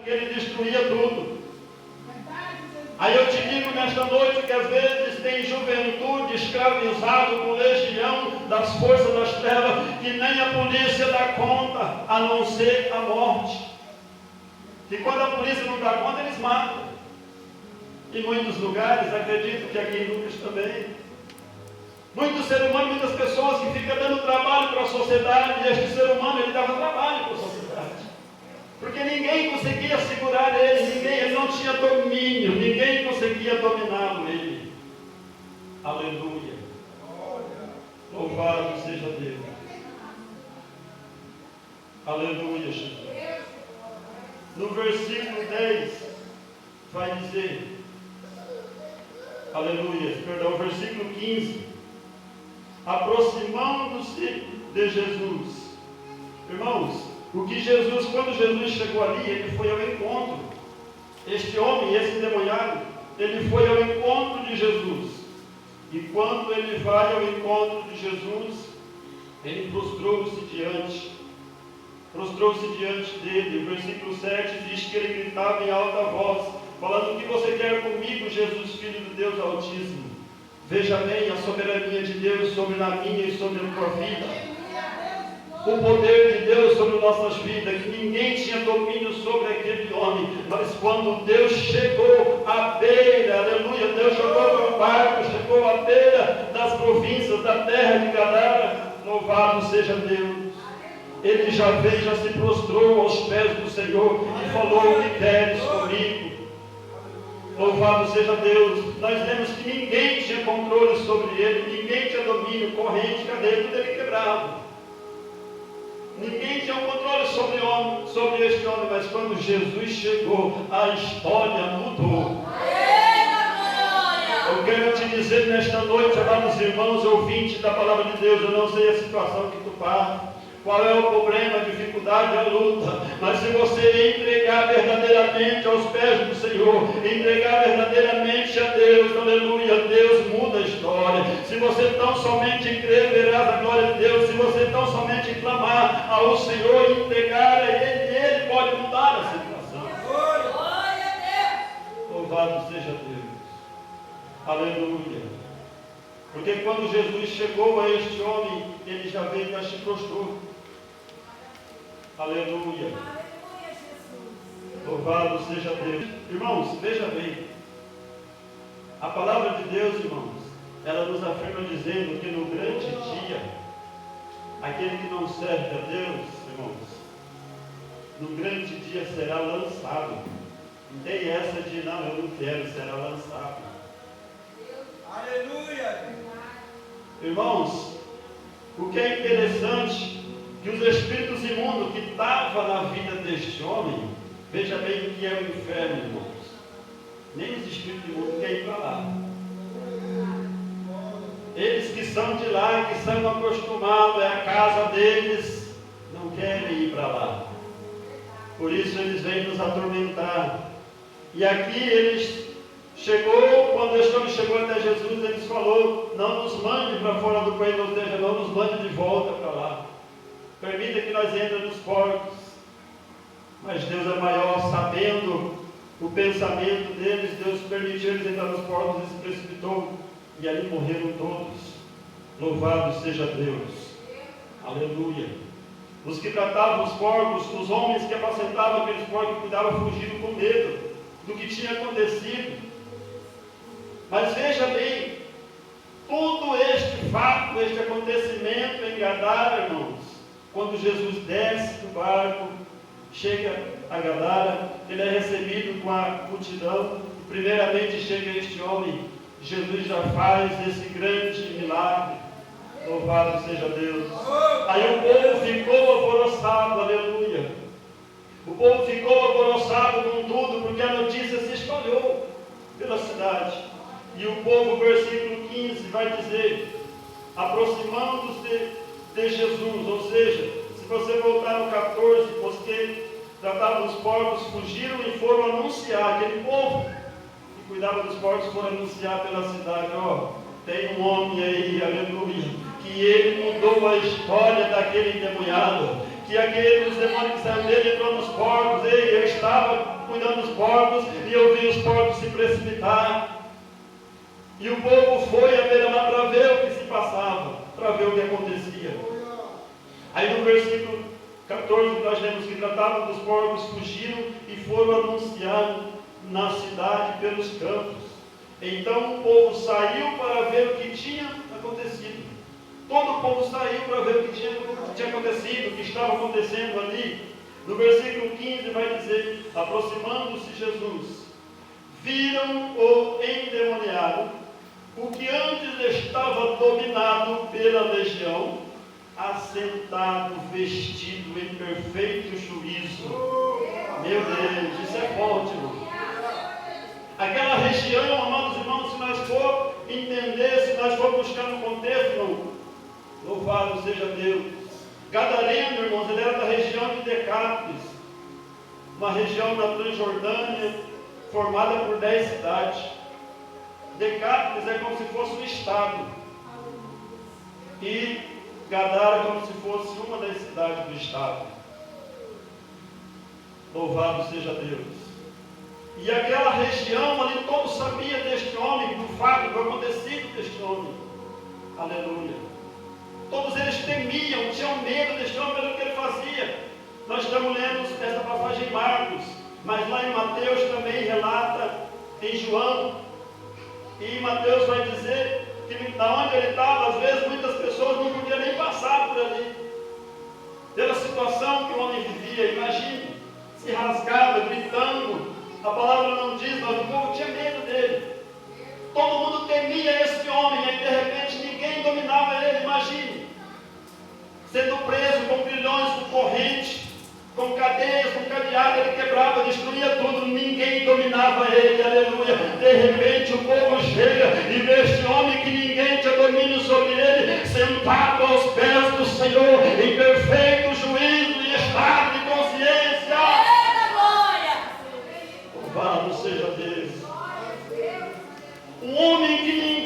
ele destruía tudo. Aí eu te digo nesta noite que às vezes tem juventude escravizado com legião das forças das trevas, que nem a polícia dá conta, a não ser a morte. E quando a polícia não dá conta, eles matam. Em muitos lugares, acredito que aqui em Lucas também. Muitos seres humanos, muitas pessoas que ficam dando trabalho para a sociedade, e este ser humano, ele dava trabalho para a sociedade. Porque ninguém conseguia segurar ele, ele não tinha domínio, ninguém conseguia dominá-lo, ele. Aleluia. Louvado seja Deus. Aleluia, Jesus. No versículo 10, vai dizer, aleluia, perdão, versículo 15, aproximando-se de Jesus. Irmãos, quando Jesus chegou ali, ele foi ao encontro. Este homem, esse endemoniado, ele foi ao encontro de Jesus. E quando ele vai ao encontro de Jesus, ele prostrou-se diante dele. O versículo 7 diz que ele gritava em alta voz, falando: o que você quer comigo, Jesus, Filho de Deus Altíssimo? Veja bem a soberania de Deus sobre a minha e sobre a tua vida. O poder de Deus sobre nossas vidas, que ninguém tinha domínio sobre aquele homem, mas quando Deus chegou à beira, aleluia, Deus chegou no barco, chegou à beira das províncias da terra de Gadara, louvado seja Deus. Ele já veio, já se prostrou aos pés do Senhor e falou: o que queres comigo? Louvado seja Deus. Nós vemos que ninguém tinha controle sobre ele, ninguém tinha domínio, corrente, cadeia, tudo ele quebrado. Ninguém tinha um controle sobre este homem, mas quando Jesus chegou, a história mudou. Eu quero te dizer nesta noite, amados irmãos, ouvintes da palavra de Deus, eu não sei a situação que tu passa, qual é o problema, a dificuldade, a luta, mas se você entregar verdadeiramente aos pés do Senhor, entregar verdadeiramente a Deus, aleluia, Deus muda a história. Se você tão somente crer, verás a glória de Deus. Se você tão somente clamar ao Senhor e entregar a Ele pode mudar a situação. Louvado seja Deus. Aleluia. Porque quando Jesus chegou a este homem, ele já veio e já se prostrou. Aleluia. Louvado seja Deus. Irmãos, veja bem. A palavra de Deus, irmãos, ela nos afirma dizendo que no grande dia, aquele que não serve a Deus, irmãos, no grande dia será lançado. Não tem essa de não, eu não quero, será lançado. Aleluia. Irmãos, o que é interessante, que os espíritos imundos que estavam na vida deste homem, veja bem o que é o inferno, irmãos. Nem os espíritos imundos querem ir para lá. Eles que são de lá, que são acostumados, é a casa deles, não querem ir para lá. Por isso eles vêm nos atormentar. E aqui quando este homem chegou até Jesus, eles falou: não nos mande para fora do país, ou seja, não nos mande de volta para lá. Permita que nós entremos nos portos. Mas Deus é maior, sabendo o pensamento deles, Deus permitiu eles entrar nos portos e se precipitou. E ali morreram todos. Louvado seja Deus. Aleluia. Os que tratavam os porcos, os homens que apacentavam aqueles porcos, cuidavam, fugiram com medo do que tinha acontecido. Mas veja bem, todo este fato, este acontecimento em Gadara, irmãos, quando Jesus desce do barco, chega a Gadara, ele é recebido com a multidão, e primeiramente chega este homem, Jesus já faz esse grande milagre, louvado seja Deus. Aí o povo ficou alvoroçado, aleluia. O povo ficou alvoroçado com tudo, porque a notícia se espalhou pela cidade. E o povo, versículo 15, vai dizer: aproximando-se de Jesus, ou seja, se você voltar no 14, os que tratavam os porcos fugiram e foram anunciar, aquele povo que cuidava dos porcos foram anunciar pela cidade: tem um homem aí, aleluia, que ele mudou a história daquele endemoniado, que os demônios que saíram dele entrou nos porcos, e eu estava cuidando dos porcos, e eu vi os porcos se precipitar. E o povo foi à beira-mar para ver o que se passava, para ver o que acontecia. Aí no versículo 14 nós lemos que tratavam dos porcos, fugiram e foram anunciar na cidade pelos campos. Então o povo saiu para ver o que tinha acontecido. Todo o povo saiu para ver o que tinha acontecido, o que estava acontecendo ali. No versículo 15 vai dizer: aproximando-se Jesus, viram o endemoniado, o que antes estava dominado pela legião, assentado, vestido em perfeito juízo. Meu Deus, isso é forte, irmão. Aquela região, amados irmãos, se nós for entender, se nós for buscar no contexto, irmão, louvado seja Deus. Gadareno, irmãos, ele era da região de Decápolis, uma região na Transjordânia, formada por 10 cidades. Decápolis é como se fosse um estado, e Gadara é como se fosse uma das cidades do estado. Louvado seja Deus. E aquela região ali, todos sabiam deste homem, do fato, do acontecido deste homem. Aleluia. Todos eles temiam, tinham medo deste homem pelo que ele fazia. Nós estamos lendo essa passagem em Marcos, mas lá em Mateus também relata, em João. E Mateus vai dizer que da onde ele estava, às vezes muitas pessoas não podiam nem passar por ali. Pela situação que o homem vivia, imagine, se rasgava, gritando. A palavra não diz, mas o povo tinha medo dele. Todo mundo temia esse homem, e de repente ninguém dominava ele, imagine. Sendo preso com grilhões, com corrente, com cadeias, com cadeado, ele quebrava, destruía tudo, ninguém dominava ele, aleluia. De repente o povo chega e vê este homem que ninguém tinha domínio sobre ele, sentado aos pés do Senhor, em perfeito juízo e estado de consciência. Louvado seja Deus. Um homem que ninguém